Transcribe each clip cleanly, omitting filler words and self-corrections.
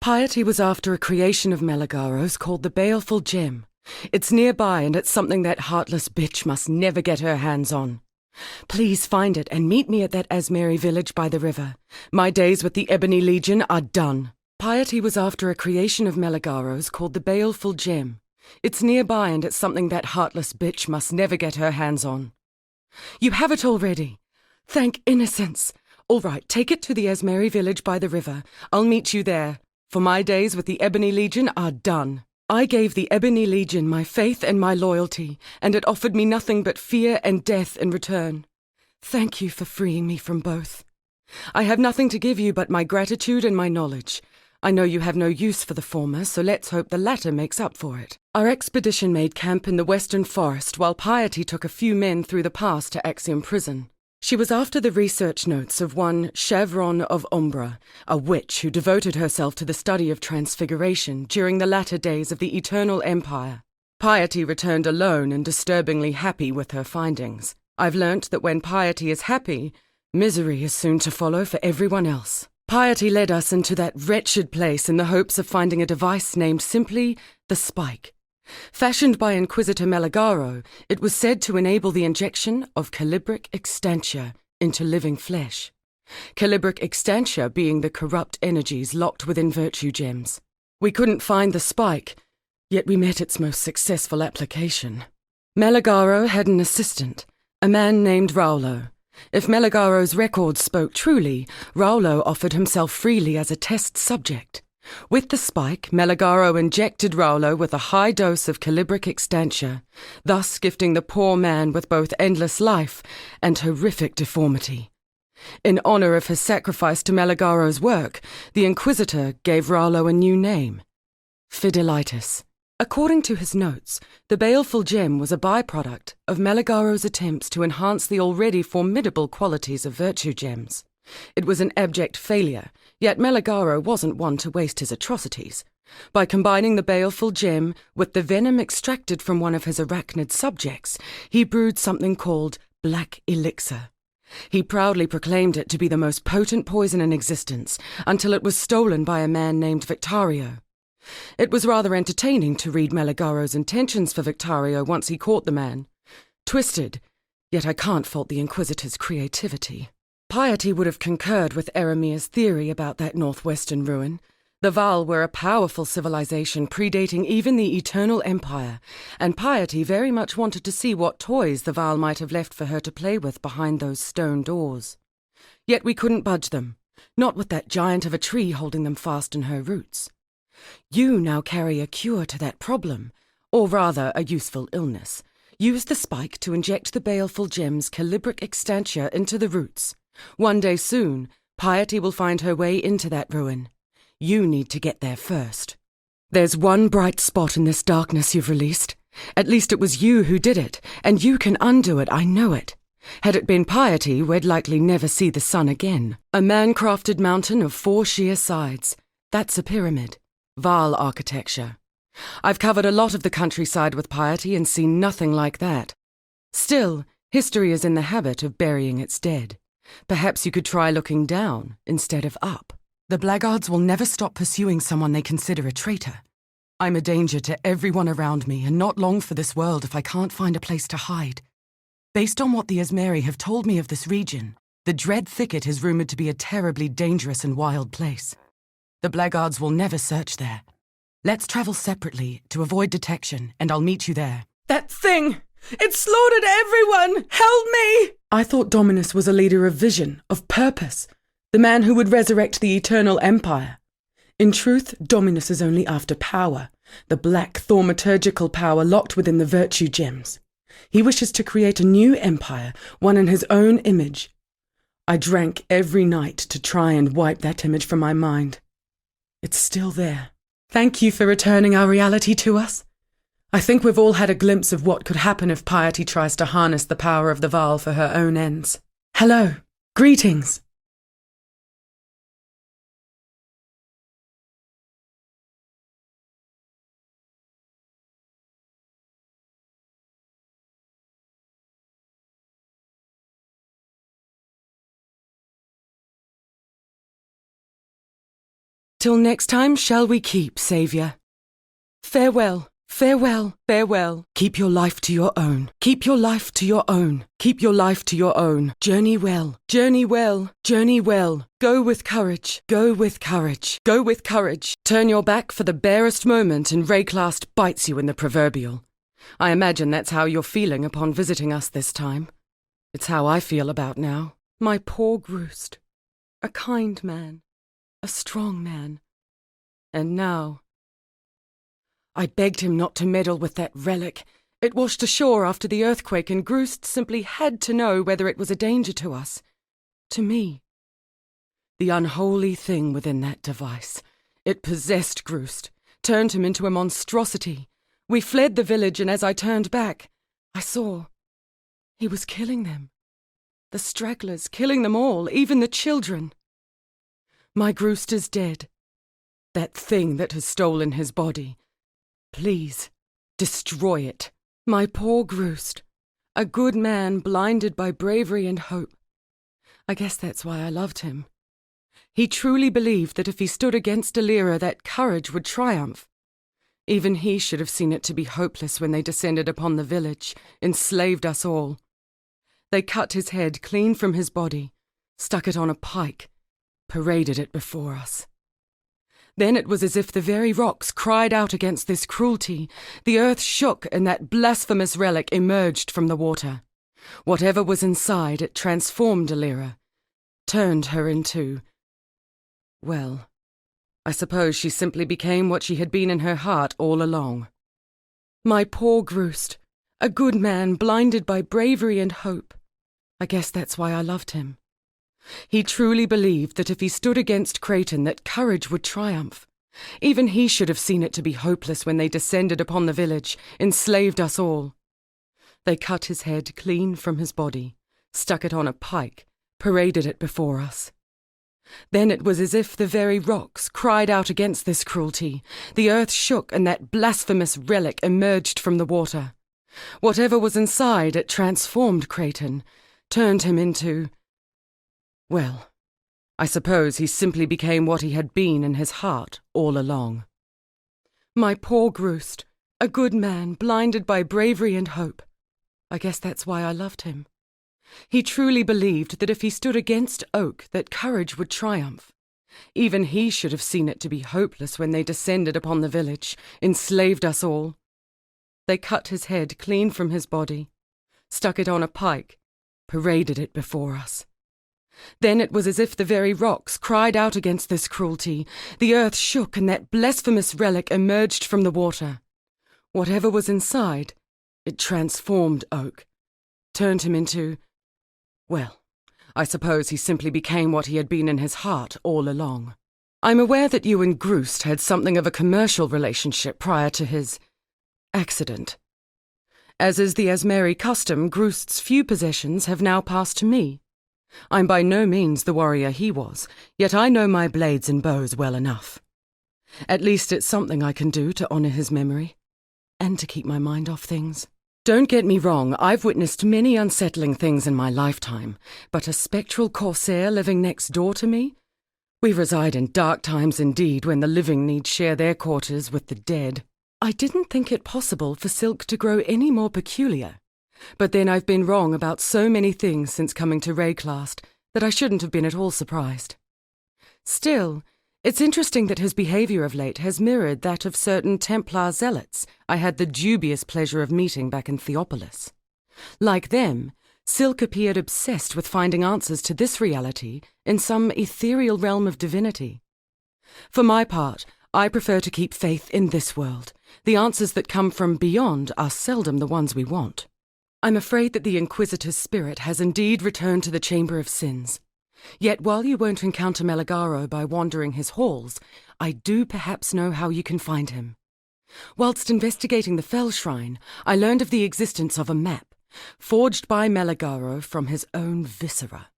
Piety was after a creation of Melegaro's called the Baleful Gem. It's nearby, and it's something that heartless bitch must never get her hands on. Please find it and meet me at that Asmeri village by the river. My days with the Ebony Legion are done. Piety was after a creation of Melegaro's called the Baleful Gem. It's nearby, and it's something that heartless bitch must never get her hands on. You have it already. Thank innocence. All right, take it to the Asmeri village by the river. I'll meet you there. For my days with the Ebony Legion are done. I gave the Ebony Legion my faith and my loyalty, and it offered me nothing but fear and death in return. Thank you for freeing me from both. I have nothing to give you but my gratitude and my knowledge. I know you have no use for the former, so let's hope the latter makes up for it. Our expedition made camp in the western forest while Piety took a few men through the pass to Axiom Prison. She was after the research notes of one Chevron of Umbra, a witch who devoted herself to the study of transfiguration during the latter days of the Eternal Empire. Piety returned alone and disturbingly happy with her findings. I've learnt that when Piety is happy, misery is soon to follow for everyone else. Piety led us into that wretched place in the hopes of finding a device named simply the Spike. Fashioned by Inquisitor Meligaro, it was said to enable the injection of calibric extantia into living flesh. Calibric extantia being the corrupt energies locked within virtue gems. We couldn't find the Spike, yet we met its most successful application. Meligaro had an assistant, a man named Raulo. If Meligaro's records spoke truly, Raulo offered himself freely as a test subject. With the Spike, Meligaro injected Raulo with a high dose of calibric extantia, thus gifting the poor man with both endless life and horrific deformity. In honor of his sacrifice to Meligaro's work, the Inquisitor gave Raulo a new name, Fidelitas. According to his notes, the Baleful Gem was a byproduct of Meligaro's attempts to enhance the already formidable qualities of virtue gems. It was an abject failure, yet Meligaro wasn't one to waste his atrocities. By combining the Baleful Gem with the venom extracted from one of his arachnid subjects, he brewed something called Black Elixir. He proudly proclaimed it to be the most potent poison in existence, until it was stolen by a man named Victario. It was rather entertaining to read Meligaro's intentions for Victario once he caught the man. Twisted, yet I can't fault the Inquisitor's creativity. Piety would have concurred with Eramir's theory about that northwestern ruin. The Val were a powerful civilization predating even the Eternal Empire, and Piety very much wanted to see what toys the Val might have left for her to play with behind those stone doors. Yet we couldn't budge them, not with that giant of a tree holding them fast in her roots. You now carry a cure to that problem, or rather a useful illness. Use the Spike to inject the Baleful Gem's calibric extantia into the roots. One day soon, Piety will find her way into that ruin. You need to get there first. There's one bright spot in this darkness you've released. At least it was you who did it, and you can undo it, I know it. Had it been Piety, we'd likely never see the sun again. A man-crafted mountain of 4 sheer sides. That's a pyramid. Val architecture. I've covered a lot of the countryside with Piety and seen nothing like that. Still, history is in the habit of burying its dead. Perhaps you could try looking down instead of up. The blackguards will never stop pursuing someone they consider a traitor. I'm a danger to everyone around me and not long for this world if I can't find a place to hide. Based on what the Asmeri have told me of this region, the Dread Thicket is rumored to be a terribly dangerous and wild place. The blackguards will never search there. Let's travel separately to avoid detection, and I'll meet you there. That thing! It slaughtered everyone! Help me! I thought Dominus was a leader of vision, of purpose, the man who would resurrect the Eternal Empire. In truth, Dominus is only after power, the black thaumaturgical power locked within the virtue gems. He wishes to create a new empire, one in his own image. I drank every night to try and wipe that image from my mind. It's still there. Thank you for returning our reality to us. I think we've all had a glimpse of what could happen if Piety tries to harness the power of the Val for her own ends. Hello. Greetings. Till next time shall we keep, Saviour. Farewell, farewell, farewell. Keep your life to your own. Keep your life to your own. Keep your life to your own. Journey well, journey well, journey well. Go with courage, go with courage, go with courage. Turn your back for the barest moment and Rayclast bites you in the proverbial. I imagine that's how you're feeling upon visiting us this time. It's how I feel about now. My poor Groost. A kind man. A strong man. And now... I begged him not to meddle with that relic. It washed ashore after the earthquake, and Groost simply had to know whether it was a danger to us. To me. The unholy thing within that device. It possessed Groost, turned him into a monstrosity. We fled the village, and as I turned back, I saw... he was killing them. The stragglers, killing them all, even the children. My Groost is dead. That thing that has stolen his body. Please, destroy it. My poor Groost. A good man blinded by bravery and hope. I guess that's why I loved him. He truly believed that if he stood against Helena, that courage would triumph. Even he should have seen it to be hopeless when they descended upon the village, enslaved us all. They cut his head clean from his body, stuck it on a pike, paraded it before us. Then it was as if the very rocks cried out against this cruelty. The earth shook and that blasphemous relic emerged from the water. Whatever was inside, it transformed Helena, turned her into... well, I suppose she simply became what she had been in her heart all along. My poor Groost, a good man blinded by bravery and hope. I guess that's why I loved him. He truly believed that if he stood against Creighton, that courage would triumph. Even he should have seen it to be hopeless when they descended upon the village, enslaved us all. They cut his head clean from his body, stuck it on a pike, paraded it before us. Then it was as if the very rocks cried out against this cruelty. The earth shook and that blasphemous relic emerged from the water. Whatever was inside, it transformed Creighton, turned him into... well, I suppose he simply became what he had been in his heart all along. My poor Groost, a good man blinded by bravery and hope. I guess that's why I loved him. He truly believed that if he stood against Oak, that courage would triumph. Even he should have seen it to be hopeless when they descended upon the village, enslaved us all. They cut his head clean from his body, stuck it on a pike, paraded it before us. Then it was as if the very rocks cried out against this cruelty. The earth shook and that blasphemous relic emerged from the water. Whatever was inside, it transformed Oak, turned him into... well, I suppose he simply became what he had been in his heart all along. I'm aware that you and Groost had something of a commercial relationship prior to his... accident. As is the Asmeri custom, Groost's few possessions have now passed to me. I'm by no means the warrior he was, yet I know my blades and bows well enough. At least it's something I can do to honour his memory, and to keep my mind off things. Don't get me wrong, I've witnessed many unsettling things in my lifetime, but a spectral corsair living next door to me? We reside in dark times indeed, when the living need share their quarters with the dead. I didn't think it possible for Silk to grow any more peculiar. But then I've been wrong about so many things since coming to Rayclast that I shouldn't have been at all surprised. Still, it's interesting that his behaviour of late has mirrored that of certain Templar zealots I had the dubious pleasure of meeting back in Theopolis. Like them, Silk appeared obsessed with finding answers to this reality in some ethereal realm of divinity. For my part, I prefer to keep faith in this world. The answers that come from beyond are seldom the ones we want. I'm afraid that the Inquisitor's spirit has indeed returned to the Chamber of Sins. Yet while you won't encounter Meligaro by wandering his halls, I do perhaps know how you can find him. Whilst investigating the Fell Shrine, I learned of the existence of a map, forged by Meligaro from his own viscera.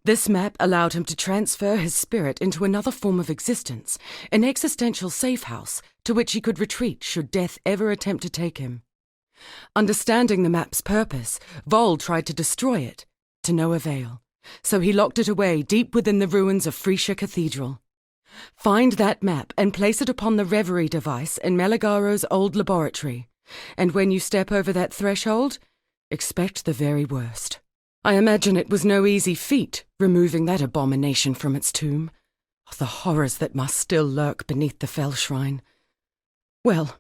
This map allowed him to transfer his spirit into another form of existence, an existential safe house to which he could retreat should death ever attempt to take him. Understanding the map's purpose, Vol tried to destroy it, to no avail, so he locked it away deep within the ruins of Freesia Cathedral. Find that map and place it upon the Reverie device in Meligaro's old laboratory. And when you step over that threshold, expect the very worst. I imagine it was no easy feat, removing that abomination from its tomb. The horrors that must still lurk beneath the fell shrine. Well,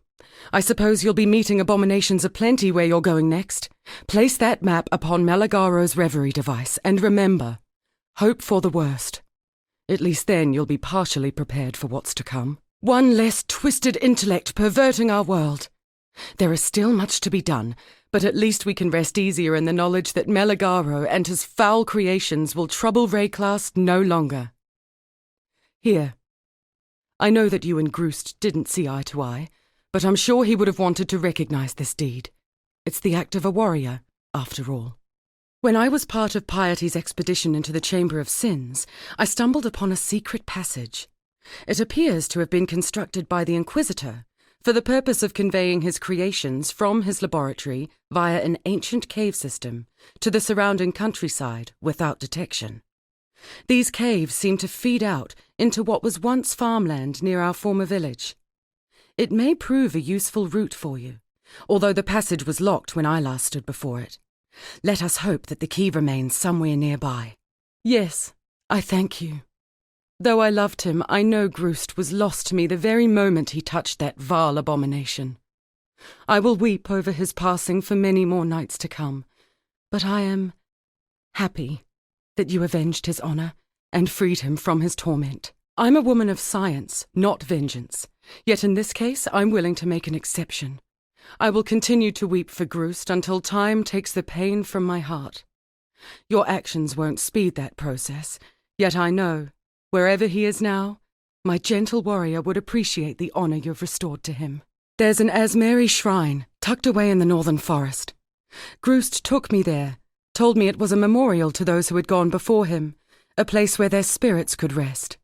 I suppose you'll be meeting abominations aplenty where you're going next. Place that map upon Meligaro's Reverie device, and remember, hope for the worst. At least then you'll be partially prepared for what's to come. One less twisted intellect perverting our world. There is still much to be done, but at least we can rest easier in the knowledge that Meligaro and his foul creations will trouble Rayclast no longer. Here. I know that you and Groost didn't see eye to eye, but I'm sure he would have wanted to recognize this deed. It's the act of a warrior, after all. When I was part of Piety's expedition into the Chamber of Sins, I stumbled upon a secret passage. It appears to have been constructed by the Inquisitor for the purpose of conveying his creations from his laboratory via an ancient cave system to the surrounding countryside without detection. These caves seem to feed out into what was once farmland near our former village. It may prove a useful route for you, although the passage was locked when I last stood before it. Let us hope that the key remains somewhere nearby. Yes, I thank you. Though I loved him, I know Groost was lost to me the very moment he touched that vile abomination. I will weep over his passing for many more nights to come, but I am happy that you avenged his honor and freed him from his torment. I'm a woman of science, not vengeance, yet in this case I'm willing to make an exception. I will continue to weep for Groost until time takes the pain from my heart. Your actions won't speed that process, yet I know, wherever he is now, my gentle warrior would appreciate the honor you've restored to him. There's an Asmeri shrine tucked away in the northern forest. Groost took me there, told me it was a memorial to those who had gone before him, a place where their spirits could rest.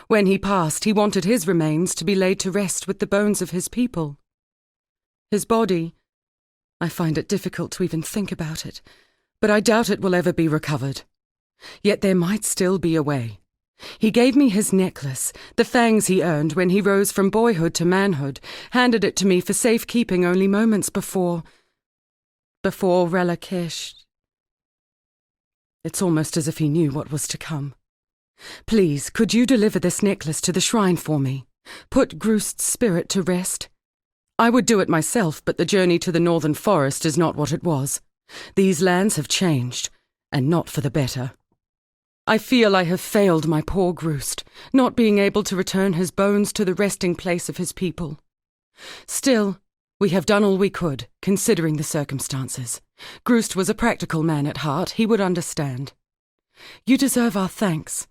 When he passed, he wanted his remains to be laid to rest with the bones of his people. His body, I find it difficult to even think about it, but I doubt it will ever be recovered. Yet there might still be a way. He gave me his necklace, the fangs he earned when he rose from boyhood to manhood, handed it to me for safekeeping only moments before Relakesh. It's almost as if he knew what was to come. Please, could you deliver this necklace to the shrine for me? Put Groost's spirit to rest. I would do it myself, but the journey to the northern forest is not what it was. These lands have changed, and not for the better. I feel I have failed my poor Groost, not being able to return his bones to the resting place of his people. Still, we have done all we could, considering the circumstances. Groost was a practical man at heart, he would understand. You deserve our thanks.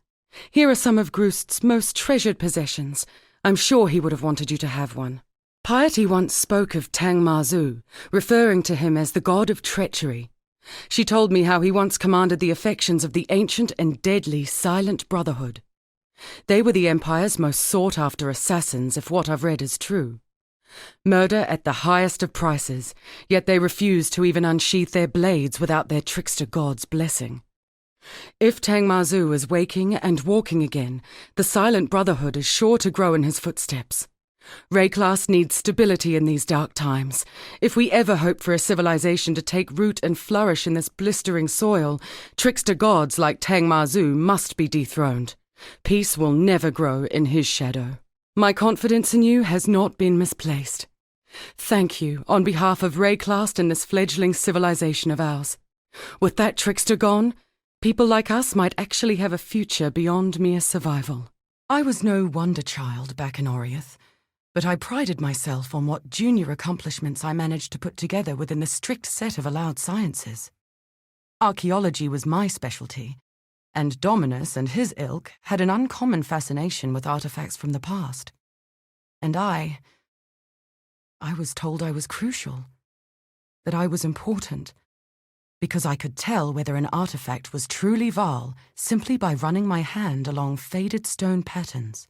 Here are some of Groost's most treasured possessions. I'm sure he would have wanted you to have one. Piety once spoke of Tang Mazu, referring to him as the god of treachery. She told me how he once commanded the affections of the ancient and deadly Silent Brotherhood. They were the Empire's most sought-after assassins, if what I've read is true. Murder at the highest of prices, yet they refused to even unsheath their blades without their trickster god's blessing. If Tang Mazu is waking and walking again, the Silent Brotherhood is sure to grow in his footsteps. Rayclast needs stability in these dark times. If we ever hope for a civilization to take root and flourish in this blistering soil, trickster gods like Tang Mazu must be dethroned. Peace will never grow in his shadow. My confidence in you has not been misplaced. Thank you on behalf of Rayclast and this fledgling civilization of ours. With that trickster gone, people like us might actually have a future beyond mere survival. I was no wonder child back in Oriath, but I prided myself on what junior accomplishments I managed to put together within the strict set of allowed sciences. Archaeology was my specialty, and Dominus and his ilk had an uncommon fascination with artifacts from the past. And I was told I was crucial, that I was important, because I could tell whether an artifact was truly Val simply by running my hand along faded stone patterns.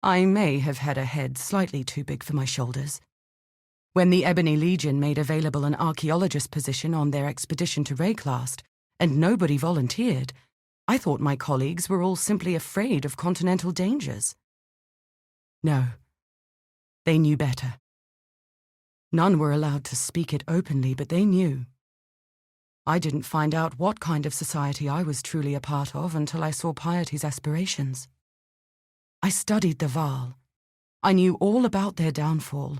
I may have had a head slightly too big for my shoulders. When the Ebony Legion made available an archaeologist position on their expedition to Rayclast, and nobody volunteered, I thought my colleagues were all simply afraid of continental dangers. No, they knew better. None were allowed to speak it openly, but they knew. I didn't find out what kind of society I was truly a part of until I saw Piety's aspirations. I studied the Vaal. I knew all about their downfall,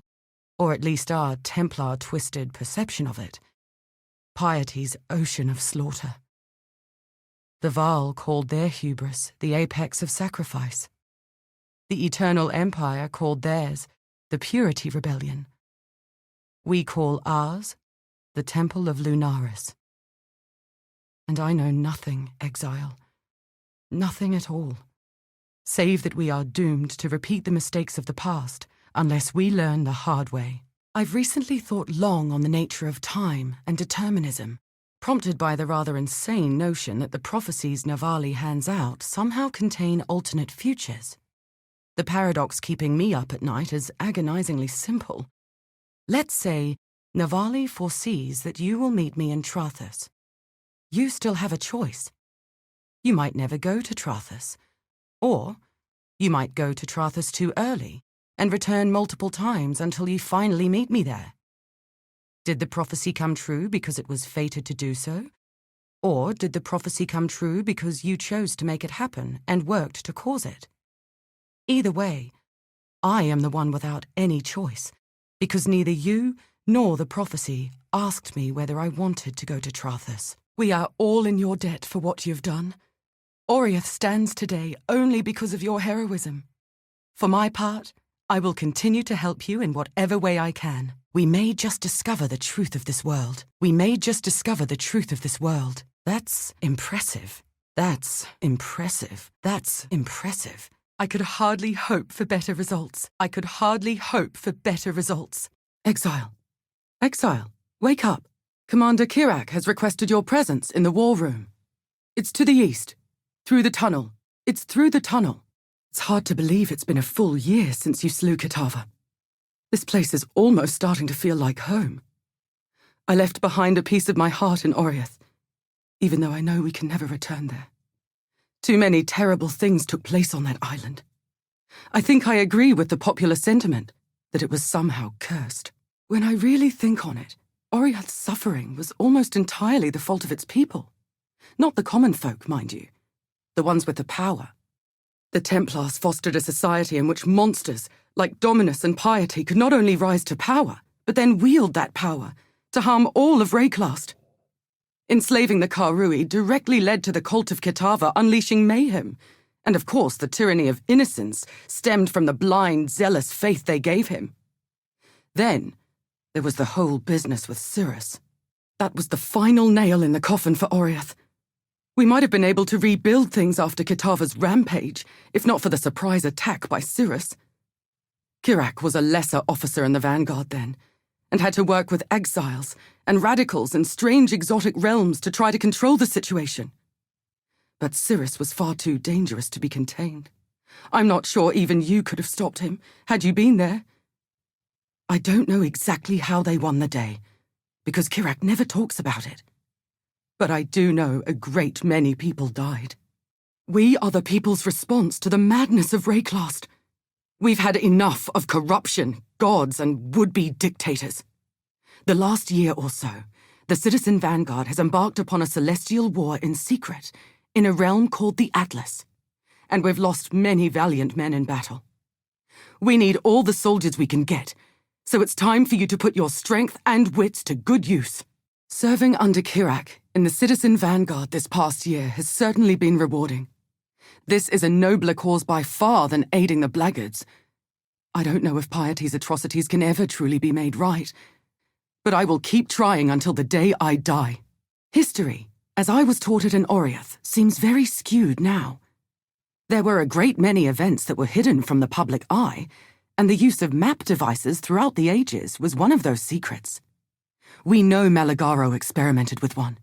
or at least our Templar-twisted perception of it. Piety's ocean of slaughter. The Vaal called their hubris the apex of sacrifice. The Eternal Empire called theirs the Purity Rebellion. We call ours the Temple of Lunaris. And I know nothing, Exile. Nothing at all. Save that we are doomed to repeat the mistakes of the past unless we learn the hard way. I've recently thought long on the nature of time and determinism, prompted by the rather insane notion that the prophecies Navali hands out somehow contain alternate futures. The paradox keeping me up at night is agonizingly simple. Let's say Navali foresees that you will meet me in Trathus. You still have a choice. You might never go to Trathus, or you might go to Trathus too early and return multiple times until you finally meet me there. Did the prophecy come true because it was fated to do so? Or did the prophecy come true because you chose to make it happen and worked to cause it? Either way, I am the one without any choice, because neither you nor the prophecy asked me whether I wanted to go to Trathus. We are all in your debt for what you've done. Oriath stands today only because of your heroism. For my part, I will continue to help you in whatever way I can. We may just discover the truth of this world. We may just discover the truth of this world. That's impressive. That's impressive. That's impressive. I could hardly hope for better results. I could hardly hope for better results. Exile. Exile, wake up. Commander Kirak has requested your presence in the war room. It's to the east. Through the tunnel. It's through the tunnel. It's hard to believe it's been a full year since you slew Kitava. This place is almost starting to feel like home. I left behind a piece of my heart in Oriath, even though I know we can never return there. Too many terrible things took place on that island. I think I agree with the popular sentiment that it was somehow cursed. When I really think on it, Oriath's suffering was almost entirely the fault of its people. Not the common folk, mind you. The ones with the power. The Templars fostered a society in which monsters, like Dominus and Piety, could not only rise to power, but then wield that power to harm all of Rayclast. Enslaving the Karui directly led to the cult of Kitava unleashing mayhem, and of course the tyranny of innocence stemmed from the blind, zealous faith they gave him. Then, there was the whole business with Cirrus. That was the final nail in the coffin for Oriath. We might have been able to rebuild things after Kitava's rampage, if not for the surprise attack by Cirrus. Kirak was a lesser officer in the vanguard then, and had to work with exiles and radicals in strange exotic realms to try to control the situation. But Cirrus was far too dangerous to be contained. I'm not sure even you could have stopped him, had you been there. I don't know exactly how they won the day, because Kirak never talks about it. But I do know a great many people died. We are the people's response to the madness of Rayclast. We've had enough of corruption, gods, and would-be dictators. The last year or so, the Citizen Vanguard has embarked upon a celestial war in secret, in a realm called the Atlas, and we've lost many valiant men in battle. We need all the soldiers we can get, so it's time for you to put your strength and wits to good use. Serving under Kirak in the Citizen Vanguard this past year has certainly been rewarding. This is a nobler cause by far than aiding the blackguards. I don't know if Piety's atrocities can ever truly be made right, but I will keep trying until the day I die. History, as I was taught it in Oriath, seems very skewed now. There were a great many events that were hidden from the public eye, and the use of map devices throughout the ages was one of those secrets. We know Malagaro experimented with one.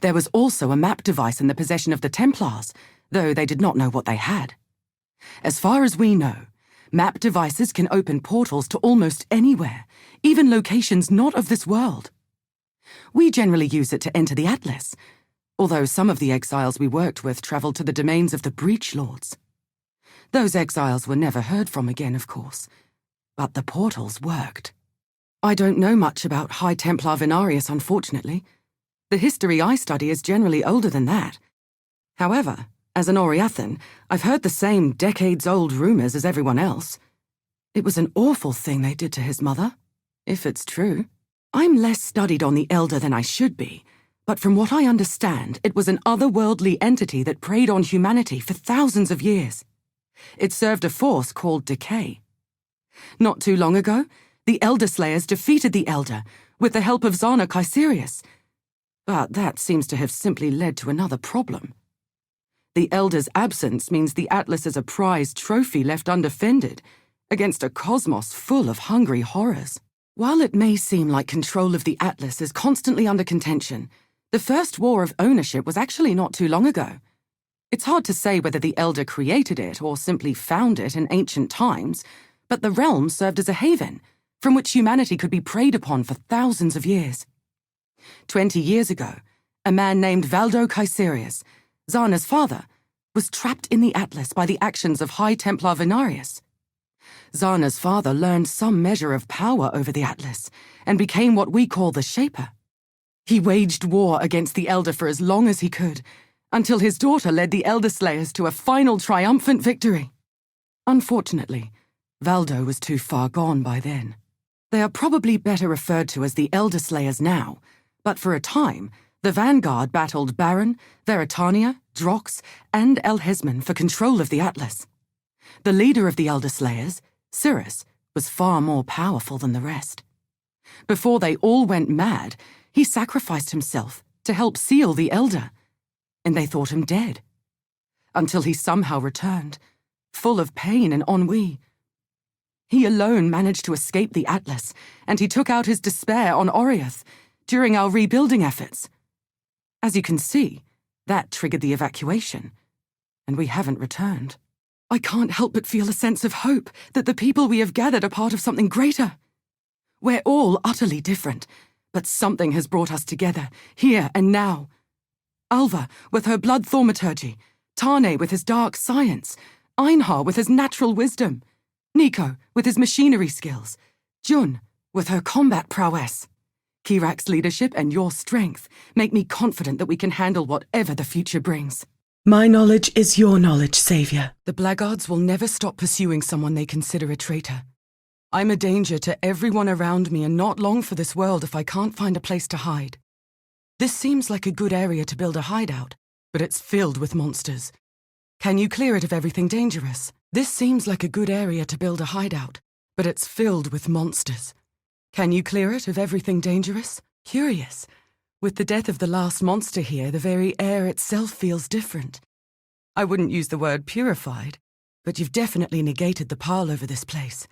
There was also a map device in the possession of the Templars, though they did not know what they had. As far as we know, map devices can open portals to almost anywhere, even locations not of this world. We generally use it to enter the Atlas, although some of the exiles we worked with travelled to the domains of the Breach Lords. Those exiles were never heard from again, of course, but the portals worked. I don't know much about High Templar Venarius, unfortunately. The history I study is generally older than that. However, as an Oriathan, I've heard the same decades-old rumours as everyone else. It was an awful thing they did to his mother, if it's true. I'm less studied on the Elder than I should be, but from what I understand, it was an otherworldly entity that preyed on humanity for thousands of years. It served a force called decay. Not too long ago, the Elder Slayers defeated the Elder with the help of Zana Caesarius, but that seems to have simply led to another problem. The Elder's absence means the Atlas is a prized trophy left undefended against a cosmos full of hungry horrors. While it may seem like control of the Atlas is constantly under contention, the first war of ownership was actually not too long ago. It's hard to say whether the Elder created it or simply found it in ancient times, but the realm served as a haven from which humanity could be preyed upon for thousands of years. 20 years ago, a man named Valdo Caesarius, Zana's father, was trapped in the Atlas by the actions of High Templar Venarius. Zana's father learned some measure of power over the Atlas and became what we call the Shaper. He waged war against the Elder for as long as he could, until his daughter led the Elder Slayers to a final triumphant victory. Unfortunately, Valdo was too far gone by then. They are probably better referred to as the Elder Slayers now, but for a time, the Vanguard battled Baron, Veritania, Drox, and Elhesman for control of the Atlas. The leader of the Elder Slayers, Cirrus, was far more powerful than the rest. Before they all went mad, he sacrificed himself to help seal the Elder, and they thought him dead. Until he somehow returned, full of pain and ennui. He alone managed to escape the Atlas, and he took out his despair on Oriath during our rebuilding efforts. As you can see, that triggered the evacuation, and we haven't returned. I can't help but feel a sense of hope that the people we have gathered are part of something greater. We're all utterly different, but something has brought us together, here and now. Alva with her blood thaumaturgy, Tane with his dark science, Einhar with his natural wisdom, Nico with his machinery skills, Jun with her combat prowess. Kirak's leadership and your strength make me confident that we can handle whatever the future brings. My knowledge is your knowledge, Savior. The blackguards will never stop pursuing someone they consider a traitor. I'm a danger to everyone around me and not long for this world if I can't find a place to hide. This seems like a good area to build a hideout, but it's filled with monsters. Can you clear it of everything dangerous? This seems like a good area to build a hideout, but it's filled with monsters. Can you clear it of everything dangerous? Curious. With the death of the last monster here, the very air itself feels different. I wouldn't use the word purified, but you've definitely negated the pile over this place.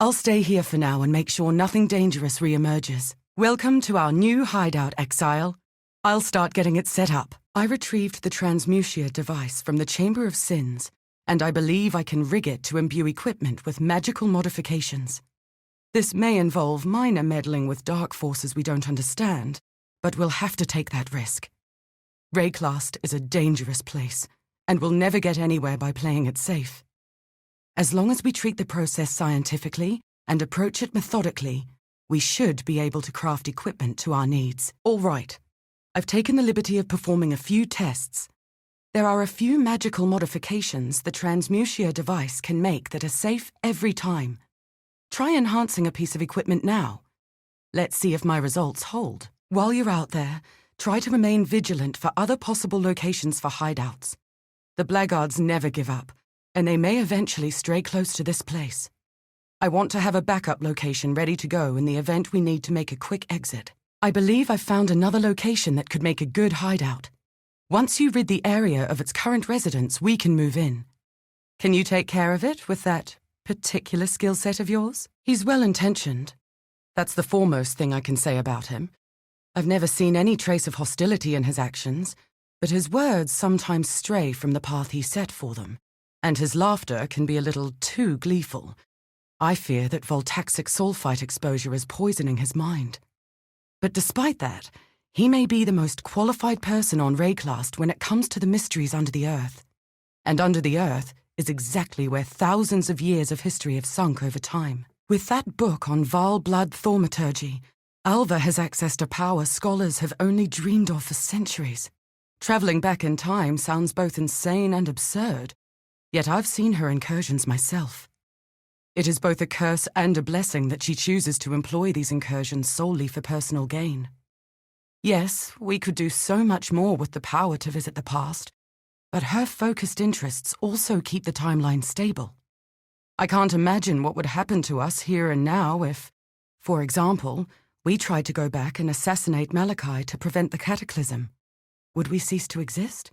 I'll stay here for now and make sure nothing dangerous re-emerges. Welcome to our new hideout, Exile. I'll start getting it set up. I retrieved the transmutia device from the Chamber of Sins, and I believe I can rig it to imbue equipment with magical modifications. This may involve minor meddling with dark forces we don't understand, but we'll have to take that risk. Rayclast is a dangerous place, and we'll never get anywhere by playing it safe. As long as we treat the process scientifically and approach it methodically, we should be able to craft equipment to our needs. All right. I've taken the liberty of performing a few tests. There are a few magical modifications the transmutia device can make that are safe every time. Try enhancing a piece of equipment now. Let's see if my results hold. While you're out there, try to remain vigilant for other possible locations for hideouts. The blackguards never give up, and they may eventually stray close to this place. I want to have a backup location ready to go in the event we need to make a quick exit. I believe I've found another location that could make a good hideout. Once you rid the area of its current residents, we can move in. Can you take care of it with that particular skill set of yours? He's well-intentioned. That's the foremost thing I can say about him. I've never seen any trace of hostility in his actions, but his words sometimes stray from the path he set for them, and his laughter can be a little too gleeful. I fear that voltaxic sulfite exposure is poisoning his mind. But despite that, He may be the most qualified person on Rayclast when it comes to the mysteries under the earth. And under the earth is exactly where thousands of years of history have sunk over time. With that book on vile blood thaumaturgy, Alva has accessed a power scholars have only dreamed of for centuries. Traveling back in time sounds both insane and absurd, yet I've seen her incursions myself. It is both a curse and a blessing that she chooses to employ these incursions solely for personal gain. Yes, we could do so much more with the power to visit the past, but her focused interests also keep the timeline stable. I can't imagine what would happen to us here and now if, for example, we tried to go back and assassinate Malachi to prevent the cataclysm. Would we cease to exist?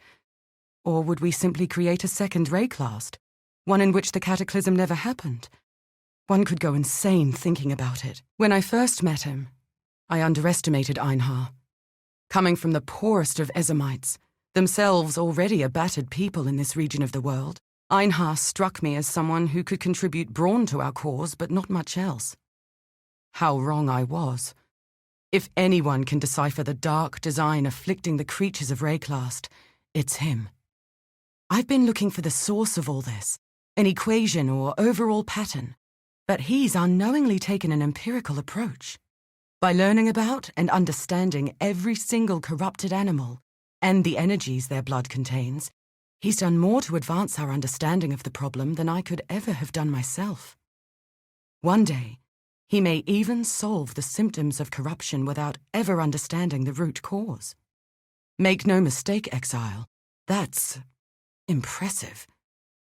Or would we simply create a second Rayclast, one in which the cataclysm never happened? One could go insane thinking about it. When I first met him, I underestimated Einhar. Coming from the poorest of Ezamites, themselves already a battered people in this region of the world, Einhar struck me as someone who could contribute brawn to our cause, but not much else. How wrong I was. If anyone can decipher the dark design afflicting the creatures of Rayclast, it's him. I've been looking for the source of all this, an equation or overall pattern, but he's unknowingly taken an empirical approach. By learning about and understanding every single corrupted animal and the energies their blood contains, he's done more to advance our understanding of the problem than I could ever have done myself. One day, he may even solve the symptoms of corruption without ever understanding the root cause. Make no mistake, Exile, that's impressive.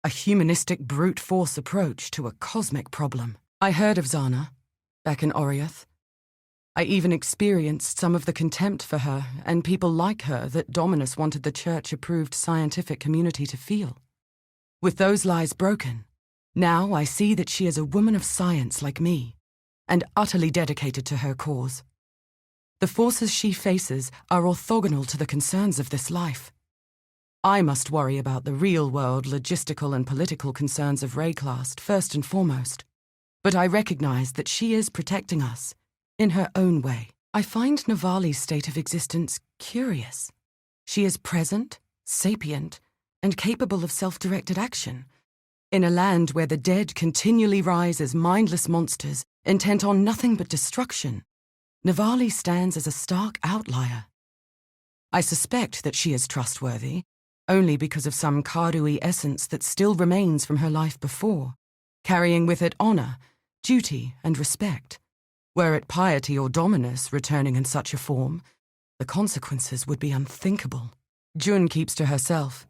A humanistic brute force approach to a cosmic problem. I heard of Zana, back in Oriath. I even experienced some of the contempt for her and people like her that Dominus wanted the church-approved scientific community to feel. With those lies broken, now I see that she is a woman of science like me, and utterly dedicated to her cause. The forces she faces are orthogonal to the concerns of this life. I must worry about the real-world logistical and political concerns of Rayclast first and foremost, but I recognize that she is protecting us, in her own way. I find Navali's state of existence curious. She is present, sapient, and capable of self-directed action. In a land where the dead continually rise as mindless monsters, intent on nothing but destruction, Navali stands as a stark outlier. I suspect that she is trustworthy, only because of some Karui essence that still remains from her life before, carrying with it honor, duty, and respect. Were it piety or Dominus returning in such a form, the consequences would be unthinkable. Jun keeps to herself.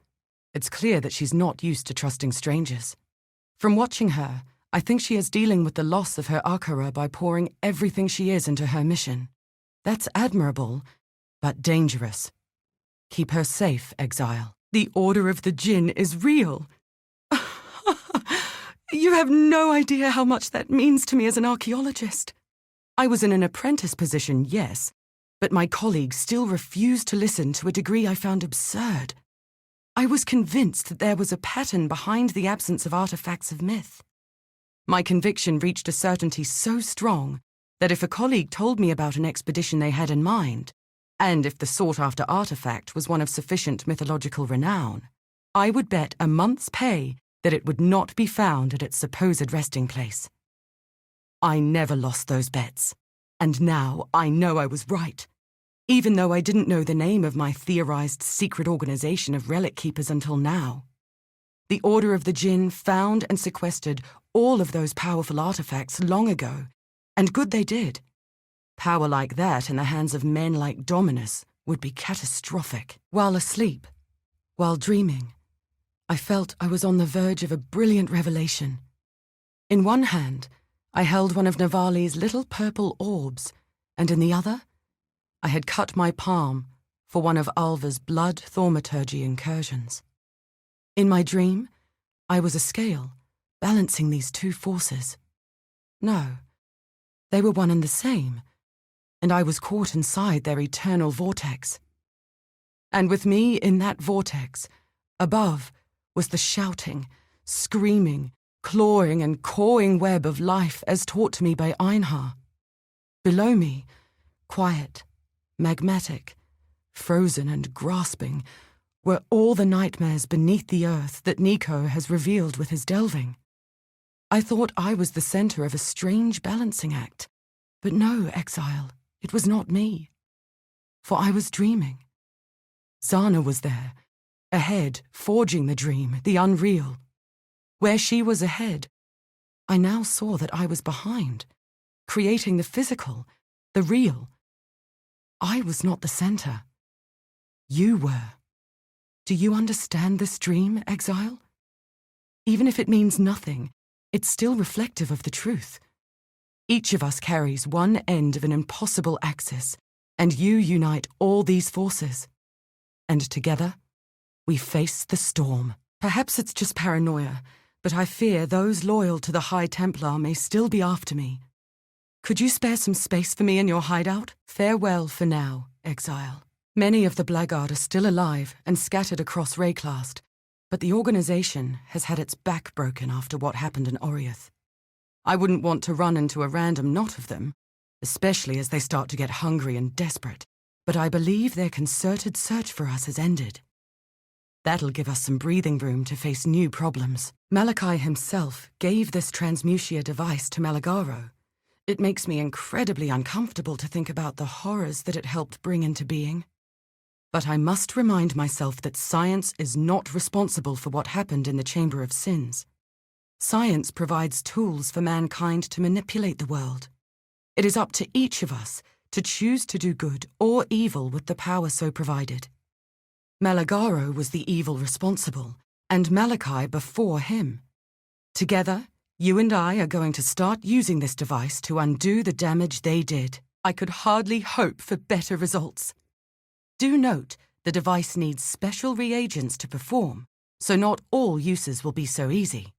It's clear that she's not used to trusting strangers. From watching her, I think she is dealing with the loss of her Akara by pouring everything she is into her mission. That's admirable, but dangerous. Keep her safe, Exile. The Order of the Jinn is real. You have no idea how much that means to me as an archaeologist. I was in an apprentice position, yes, but my colleagues still refused to listen to a degree I found absurd. I was convinced that there was a pattern behind the absence of artifacts of myth. My conviction reached a certainty so strong that if a colleague told me about an expedition they had in mind, and if the sought-after artifact was one of sufficient mythological renown, I would bet a month's pay that it would not be found at its supposed resting place. I never lost those bets, and now I know I was right, even though I didn't know the name of my theorized secret organization of relic keepers until now. The Order of the Jinn found and sequestered all of those powerful artifacts long ago, and good they did. Power like that in the hands of men like Dominus would be catastrophic. While asleep, while dreaming, I felt I was on the verge of a brilliant revelation. In one hand, I held one of Navali's little purple orbs, and in the other, I had cut my palm for one of Alva's blood thaumaturgy incursions. In my dream, I was a scale, balancing these two forces. No, they were one and the same, and I was caught inside their eternal vortex. And with me in that vortex, above, was the shouting, screaming, clawing and cawing web of life as taught to me by Einhar. Below me, quiet, magmatic, frozen and grasping, were all the nightmares beneath the earth that Nico has revealed with his delving. I thought I was the center of a strange balancing act, but no, Exile, it was not me. For I was dreaming. Zana was there, ahead, forging the dream, the unreal. Where she was ahead, I now saw that I was behind, creating the physical, the real. I was not the center. You were. Do you understand this dream, Exile? Even if it means nothing, it's still reflective of the truth. Each of us carries one end of an impossible axis, and you unite all these forces. And together, we face the storm. Perhaps it's just paranoia, but I fear those loyal to the High Templar may still be after me. Could you spare some space for me in your hideout? Farewell for now, Exile. Many of the blackguard are still alive and scattered across Rayclast, but the organization has had its back broken after what happened in Oriath. I wouldn't want to run into a random knot of them, especially as they start to get hungry and desperate, but I believe their concerted search for us has ended. That'll give us some breathing room to face new problems. Malachi himself gave this transmutia device to Malagaro. It makes me incredibly uncomfortable to think about the horrors that it helped bring into being. But I must remind myself that science is not responsible for what happened in the Chamber of Sins. Science provides tools for mankind to manipulate the world. It is up to each of us to choose to do good or evil with the power so provided. Malagaro was the evil responsible, and Malachi before him. Together, you and I are going to start using this device to undo the damage they did. I could hardly hope for better results. Do note, the device needs special reagents to perform, so not all uses will be so easy.